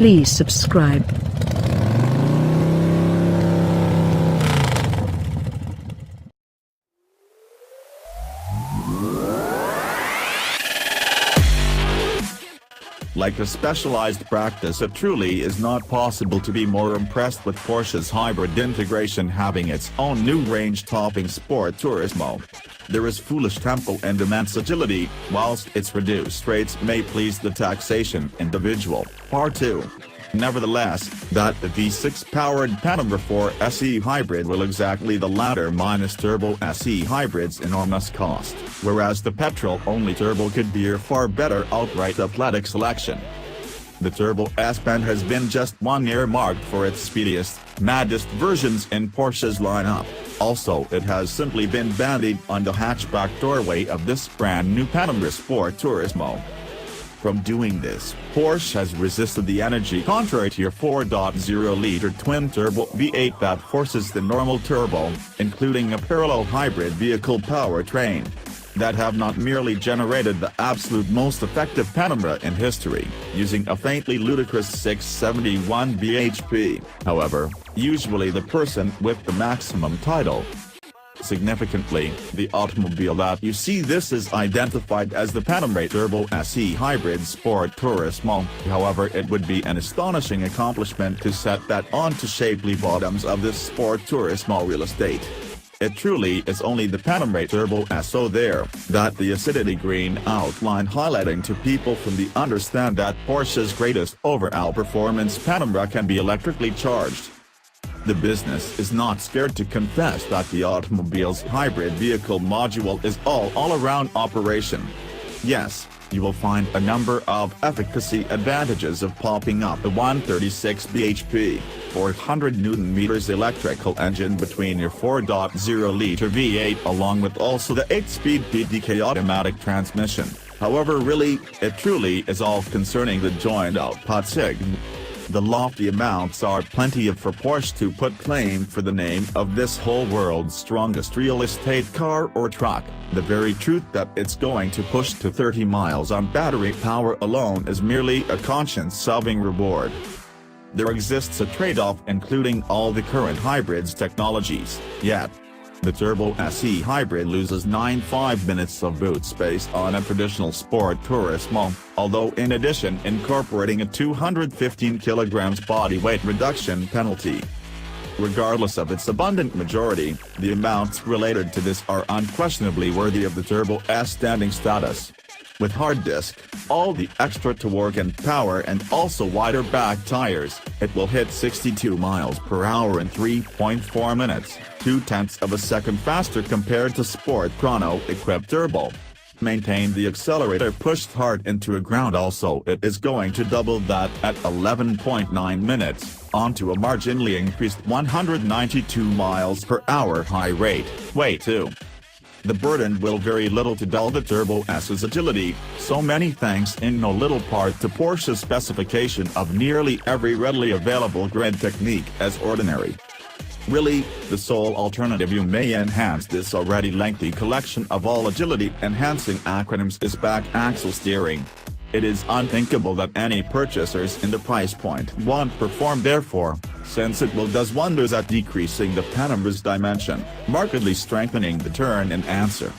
Please subscribe. Like a specialized practice, it truly is not possible to be more impressed with Porsche's hybrid integration having its own new range-topping Sport Turismo. There is foolish tempo and immense agility, whilst its reduced rates may please the taxation individual. Part 2. Nevertheless, that the V6-powered Panamera 4 SE hybrid will exactly the latter minus turbo SE hybrid's enormous cost, whereas the petrol-only turbo could be a far better outright athletic selection. The Turbo S-Pen has been just one earmarked for its speediest, maddest versions in Porsche's lineup. Also, it has simply been bandied on the hatchback doorway of this brand new Panamera Sport Turismo. From doing this, Porsche has resisted the energy contrary to your 4.0-liter twin-turbo V8 that forces the normal turbo, including a parallel hybrid vehicle powertrain, that have not merely generated the absolute most effective Panamera in history, using a faintly ludicrous 671 bhp, however, usually the person with the maximum title. Significantly, the automobile that you see this is identified as the Panamera Turbo SE Hybrid Sport Turismo, however it would be an astonishing accomplishment to set that onto shapely bottoms of this Sport Turismo real estate. It truly is only the Panamera Turbo SO there, that the acidity green outline highlighting to people from the understand that Porsche's greatest overall performance Panamera can be electrically charged. The business is not scared to confess that the automobile's hybrid vehicle module is all-around operation. Yes, you will find a number of efficacy advantages of popping up a 136 bhp, 400 Nm electrical engine between your 4.0-liter V8 along with also the 8-speed PDK automatic transmission. However really, it truly is all concerning the joint output signal. The lofty amounts are plenty of for Porsche to put claim for the name of this whole world's strongest real estate car or truck. The very truth that it's going to push to 30 miles on battery power alone is merely a conscience-salving reward. There exists a trade-off including all the current hybrids technologies, yet the Turbo SE hybrid loses 9.5 minutes of boot space on a traditional Sport Turismo, although in addition incorporating a 215 kg body weight reduction penalty. Regardless of its abundant majority, the amounts related to this are unquestionably worthy of the Turbo S standing status. With hard disk, all the extra torque and power and also wider back tires, it will hit 62 miles per hour in 3.4 minutes, 0.2 of a second faster compared to Sport Chrono-equipped turbo. Maintain the accelerator pushed hard into a ground also it is going to double that at 11.9 minutes, onto a marginally increased 192 miles per hour high rate. Way 2. The burden will very little to dull the Turbo S's agility, so many thanks in no little part to Porsche's specification of nearly every readily available grid technique as ordinary. Really, the sole alternative you may enhance this already lengthy collection of all agility-enhancing acronyms is back axle steering. It is unthinkable that any purchasers in the price point won't perform therefore, since it will does wonders at decreasing the Panamera's dimension, markedly strengthening the turn and answer.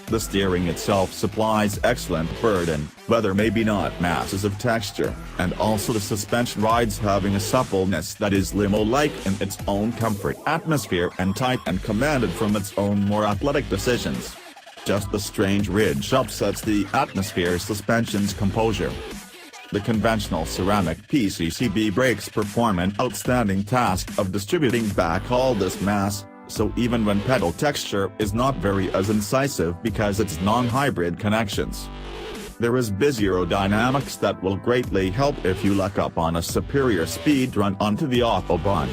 The steering itself supplies excellent burden, whether maybe not masses of texture, and also the suspension rides having a suppleness that is limo-like in its own comfort atmosphere and tight and commanded from its own more athletic decisions. Just the strange ridge upsets the atmosphere suspension's composure. The conventional ceramic PCCB brakes perform an outstanding task of distributing back all this mass, so even when pedal texture is not very as incisive because it's non-hybrid connections. There is biz aerodynamics that will greatly help if you luck up on a superior speed run onto the Autobahn.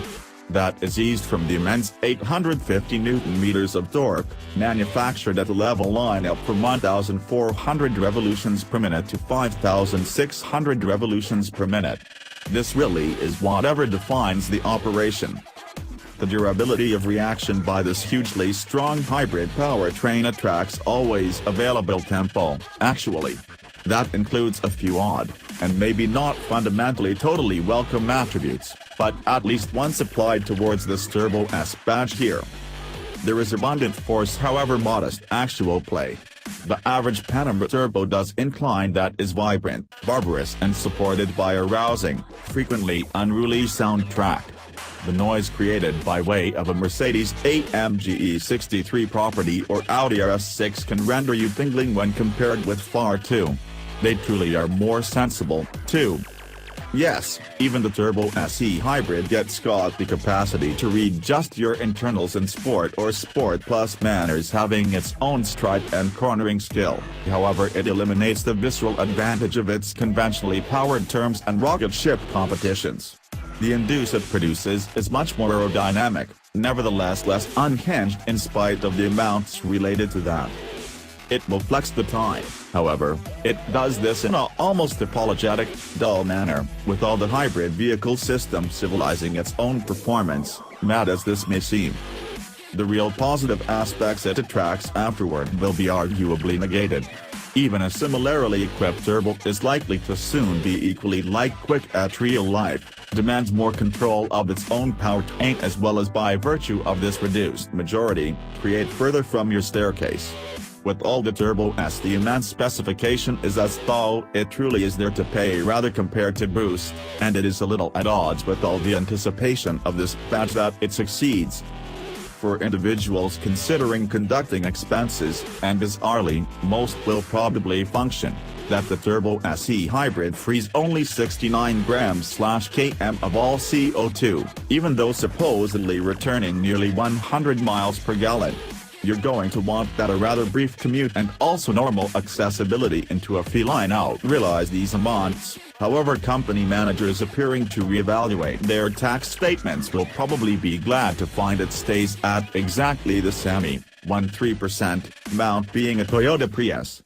That is eased from the immense 850 Nm of torque, manufactured at a level line up from 1,400 revolutions per minute to 5,600 revolutions per minute. This really is whatever defines the operation. The durability of reaction by this hugely strong hybrid powertrain attracts always available tempo, actually. That includes a few odd, and maybe not fundamentally totally welcome attributes, but at least once applied towards this Turbo S badge here. There is abundant force, however modest actual play. The average Panamera Turbo does incline that is vibrant, barbarous and supported by a rousing, frequently unruly soundtrack. The noise created by way of a Mercedes AMG E63 property or Audi RS6 can render you tingling when compared with far too. They truly are more sensible, too. Yes, even the Turbo SE Hybrid gets got the capacity to read just your internals in Sport or Sport Plus manners, having its own stride and cornering skill. However, it eliminates the visceral advantage of its conventionally powered terms and rocket ship competitions. The induce it produces is much more aerodynamic, nevertheless less unhinged in spite of the amounts related to that. It will flex the time, however, it does this in an almost apologetic, dull manner, with all the hybrid vehicle system civilizing its own performance, mad as this may seem. The real positive aspects it attracts afterward will be arguably negated. Even a similarly equipped Turbo is likely to soon be equally quick at real life, demands more control of its own powertrain as well as by virtue of this reduced majority, create further from your staircase. With all the Turbo S, the immense specification is as though it truly is there to pay rather compared to boost, and it is a little at odds with all the anticipation of this badge that it succeeds. For individuals considering conducting expenses, and bizarrely, most will probably function, that the Turbo SE Hybrid frees only 69 grams/km of all CO2, even though supposedly returning nearly 100 miles per gallon. You're going to want that a rather brief commute and also normal accessibility into a feline out. Realize these amounts, however, company managers appearing to reevaluate their tax statements will probably be glad to find it stays at exactly the 13% amount, being a Toyota Prius.